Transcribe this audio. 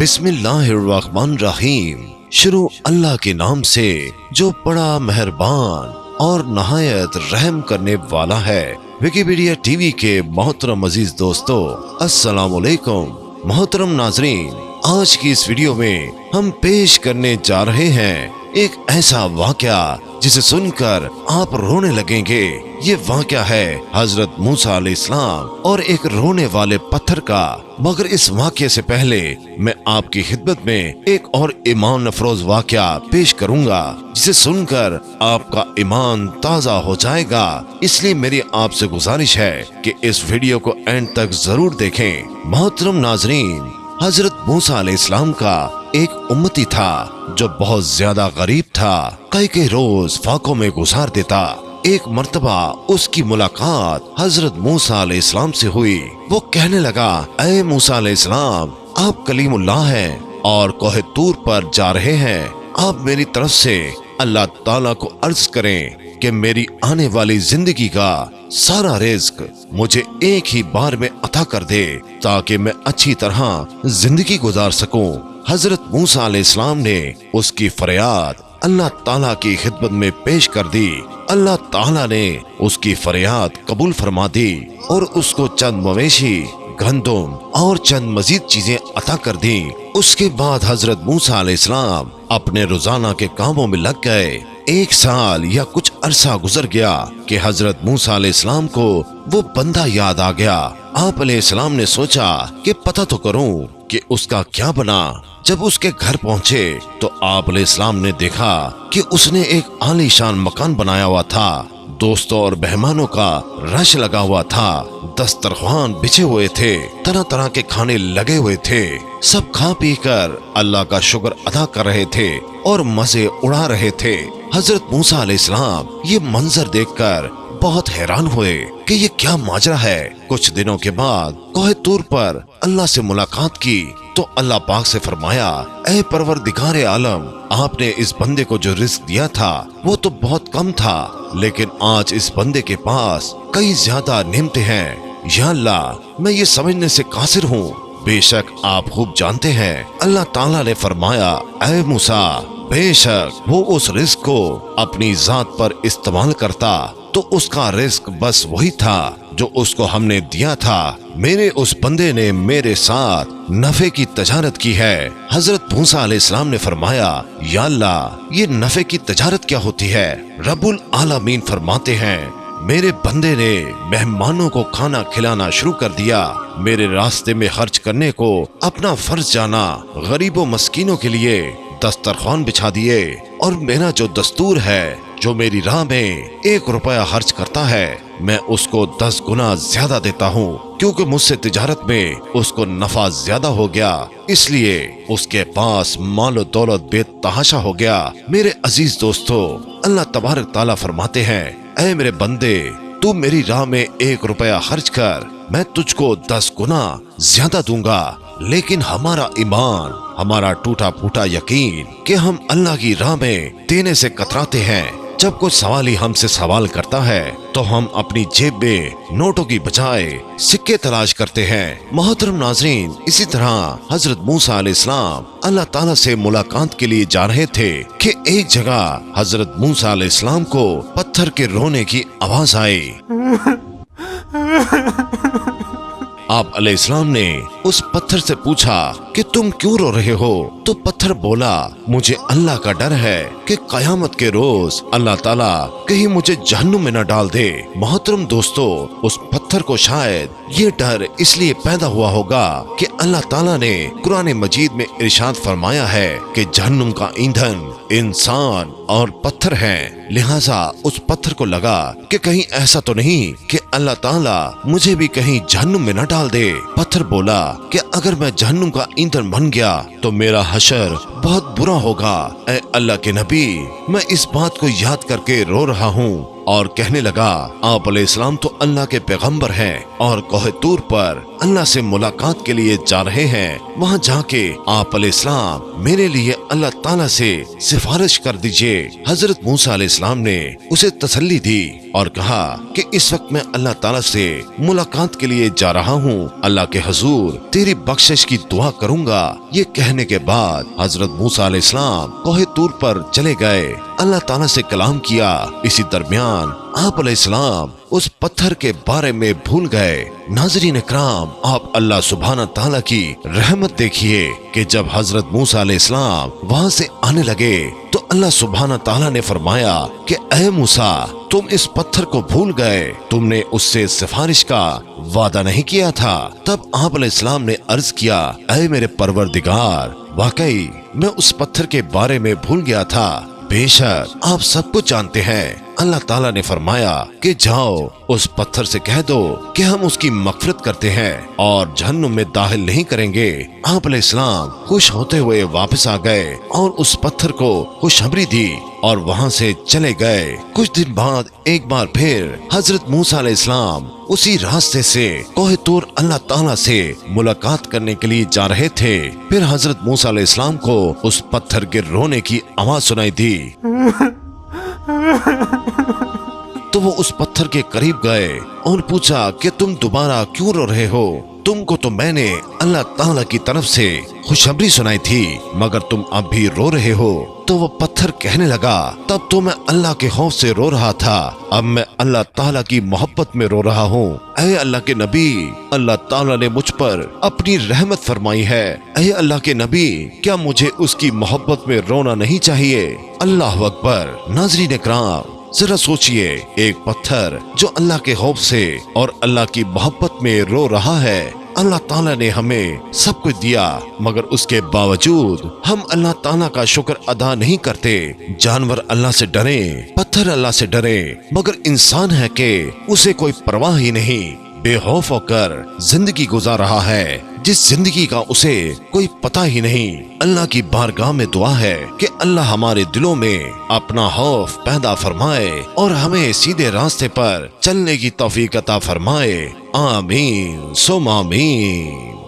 बिस्मिल्लाहिर्रहमानिर्रहीम। शुरू अल्लाह के नाम से जो बड़ा मेहरबान और नहायत रहम करने वाला है। विकिपीडिया टीवी के मोहतरम अजीज दोस्तों, अस्सलाम वालेकुम। मोहतरम नाजरीन, आज की इस वीडियो में हम पेश करने जा रहे हैं एक ऐसा वाकया जिसे सुनकर आप रोने लगेंगे। ये वाकया है हजरत मूसा अलैहिस्सलाम और एक रोने वाले पत्थर का। मगर इस वाकये से पहले मैं आपकी खिदमत में एक और ईमान अफरोज वाकया पेश करूंगा, जिसे सुनकर आपका ईमान ताजा हो जाएगा। इसलिए मेरी आपसे गुजारिश है कि इस वीडियो को एंड तक जरूर देखें। मोहतरम नाजरीन, हजरत मूसा अलैहिस्सलाम का एक उम्मती था जो बहुत ज्यादा गरीब था। कई रोज फाकों में गुजार देता। एक मर्तबा उसकी मुलाकात हजरत मूसा अलैहिस्सलाम से हुई। वो कहने लगा, ऐ मूसा अलैहिस्सलाम, आप कलीमुल्लाह हैं और कोहे तूर पर जा रहे हैं। आप मेरी तरफ से अल्लाह ताला को अर्ज करें कि मेरी आने वाली जिंदगी का सारा रिज्क मुझे एक ही बार में अता कर दे, ताकि मैं अच्छी तरह जिंदगी गुजार सकूं। हजरत मूसा अलैहिस्सलाम ने उसकी फरियाद अल्लाह ताला की खिदमत में पेश कर दी। अल्लाह ताला ने उसकी फरियाद कबूल फरमा दी और उसको चंद मवेशी, गंदम और चंद मजीद चीजें अता कर दी। उसके बाद हजरत मूसा अलैहिस्सलाम अपने रोजाना के कामों में लग गए। एक साल या कुछ अरसा गुजर गया कि हजरत मूसा अलैहिस्सलाम को वो बंदा याद आ गया। आप अलैहिस्सलाम ने सोचा कि पता तो करूं कि उसका क्या बना। जब उसके घर पहुंचे तो आप अलैहिस्सलाम ने देखा कि उसने एक आलीशान मकान बनाया हुआ था। दोस्तों और मेहमानों का रश लगा हुआ था। दस्तरख्वान बिछे हुए थे, तरह तरह के खाने लगे हुए थे। सब खा पी कर अल्लाह का शुक्र अदा कर रहे थे और मजे उड़ा रहे थे। हजरत मूसा अलैहिस्सलाम ये मंजर देखकर बहुत हैरान हुए कि ये क्या माजरा है। कुछ दिनों के बाद कोहे तूर पर अल्लाह से मुलाकात की तो अल्लाह पाक से फरमाया, ऐ परवरदिगारे आलम, आपने इस बंदे को जो रिस्क दिया था वो तो बहुत कम था, लेकिन आज इस बंदे के पास कई ज्यादा नेमतें हैं। या अल्लाह, मैं ये समझने से कासिर हूँ। बेशक आप खूब जानते हैं। अल्लाह ताला ने फरमाया, ऐ मूसा, बेशक वो उस रिस्क को अपनी जात पर इस्तेमाल करता तो उसका रिस्क बस वही था जो उसको हमने दिया था। मेरे उस बंदे ने मेरे साथ नफे की तजारत की है। हजरत मूसा अलैहिस्सलाम ने फरमाया, या अल्लाह, ये नफे की तजारत क्या होती है? रब्बुल आलमीन फरमाते हैं, मेरे बंदे ने मेहमानों को खाना खिलाना शुरू कर दिया। मेरे रास्ते में खर्च करने को अपना फर्ज जाना। गरीबों मस्कीनों के लिए दस्तरख्वान बिछा दिए और मेरा जो दस्तूर है, जो मेरी राह में 1 रुपया खर्च करता है, मैं उसको 10 गुना ज्यादा देता हूँ, क्योंकि मुझसे तिजारत में उसको नफा ज्यादा हो गया, इसलिए उसके पास मालो दौलत बेतहाशा हो गया। मेरे अजीज दोस्तों, अल्लाह तबारक ताला फरमाते हैं, ऐ मेरे बंदे, तू मेरी राह में 1 रुपया खर्च कर, मैं तुझको 10 गुना ज्यादा दूंगा। लेकिन हमारा ईमान, हमारा टूटा फूटा यकीन कि हम अल्लाह की राह में देने से कतराते हैं। जब कोई सवाली हमसे सवाल करता है तो हम अपनी जेब में नोटों की बजाय सिक्के तलाश करते हैं। मोहतरम नाजरीन, इसी तरह हजरत मूसा अलैहिस्सलाम अल्लाह ताला से मुलाकात के लिए जा रहे थे कि एक जगह हजरत मूसा अलैहिस्सलाम को पत्थर के रोने की आवाज आई। आप अलैहिस्सलाम ने उस पत्थर से पूछा कि तुम क्यों रो रहे हो? तो पत्थर बोला, मुझे अल्लाह का डर है कि कयामत के रोज अल्लाह ताला कहीं मुझे जहन्नुम में न डाल दे। मोहतरम दोस्तों, उस पत्थर को शायद ये डर इसलिए पैदा हुआ होगा कि अल्लाह ताला ने कुरान मजीद में इरशाद फरमाया है कि जहन्नुम का ईंधन इंसान और पत्थर है। लिहाजा उस पत्थर को लगा कि कहीं ऐसा तो नहीं कि अल्लाह ताला मुझे भी कहीं जहन्नुम में न डाल दे। पत्थर बोला कि अगर मैं जहन्नुम का ईंधन बन गया तो मेरा हशर बहुत बुरा होगा। ऐ अल्लाह के नबी, मैं इस बात को याद करके रो रहा हूँ اور کہنے لگا آپ علیہ السلام تو اللہ کے پیغمبر ہیں اور کوہ طور پر اللہ سے ملاقات کے لیے جا رہے ہیں، وہاں جا کے آپ علیہ السلام میرے لیے اللہ تعالیٰ سے سفارش کر دیجئے۔ حضرت موسیٰ علیہ السلام نے اسے تسلی دی اور کہا کہ اس وقت میں اللہ تعالیٰ سے ملاقات کے لیے جا رہا ہوں، اللہ کے حضور تیری بخشش کی دعا کروں گا۔ یہ کہنے کے بعد حضرت موسیٰ علیہ السلام کوہ طور پر چلے گئے، اللہ تعالیٰ سے کلام کیا۔ اسی درمیان آپ علیہ السلام اس پتھر کے بارے میں بھول گئے۔ ناظرین اکرام، آپ اللہ سبحانہ تعالیٰ کی رحمت دیکھیے کہ جب حضرت موسیٰ علیہ السلام وہاں سے آنے لگے تو اللہ سبحانہ تعالیٰ نے فرمایا کہ اے موسیٰ، تم اس پتھر کو بھول گئے، تم نے اس سے سفارش کا وعدہ نہیں کیا تھا۔ تب آپ علیہ السلام نے عرض کیا اے میرے پروردگار، واقعی میں اس پتھر کے بارے میں بھول گیا تھا، بے شک آپ سب کچھ جانتے ہیں۔ اللہ تعالیٰ نے فرمایا کہ جاؤ اس پتھر سے کہہ دو کہ ہم اس کی مغفرت کرتے ہیں اور جہنم میں داخل نہیں کریں گے۔ آپ علیہ السلام خوش ہوتے ہوئے واپس آ گئے اور اس پتھر کو خوشخبری دی اور وہاں سے چلے گئے۔ کچھ دن بعد ایک بار پھر حضرت موسیٰ علیہ السلام اسی راستے سے کوہ طور اللہ تعالیٰ سے ملاقات کرنے کے لیے جا رہے تھے۔ پھر حضرت موسیٰ علیہ السلام کو اس پتھر کے رونے کی آواز سنائی دی تو وہ اس پتھر کے قریب گئے اور پوچھا کہ تم دوبارہ کیوں رو رہے ہو؟ تم کو تو میں نے اللہ تعالیٰ کی طرف سے خوشخبری سنائی تھی، مگر تم اب بھی رو رہے ہو۔ تو وہ پتھر کہنے لگا تب تو میں اللہ کے خوف سے رو رہا تھا، اب میں اللہ تعالیٰ کی محبت میں رو رہا ہوں۔ اے اللہ کے نبی، اللہ تعالیٰ نے مجھ پر اپنی رحمت فرمائی ہے، اے اللہ کے نبی کیا مجھے اس کی محبت میں رونا نہیں چاہیے؟ اللہ اکبر۔ ناظرین اکرام، ذرا سوچئے، ایک پتھر جو اللہ کے خوف سے اور اللہ کی محبت میں رو رہا ہے، اللہ تعالیٰ نے ہمیں سب کچھ دیا، مگر اس کے باوجود ہم اللہ تعالیٰ کا شکر ادا نہیں کرتے۔ جانور اللہ سے ڈریں، پتھر اللہ سے ڈرے، مگر انسان ہے کہ اسے کوئی پرواہ ہی نہیں، بے خوف ہو کر زندگی گزار رہا ہے، جس زندگی کا اسے کوئی پتہ ہی نہیں۔ اللہ کی بارگاہ میں دعا ہے کہ اللہ ہمارے دلوں میں اپنا خوف پیدا فرمائے اور ہمیں سیدھے راستے پر چلنے کی توفیق عطا فرمائے۔ آمین ثم آمین۔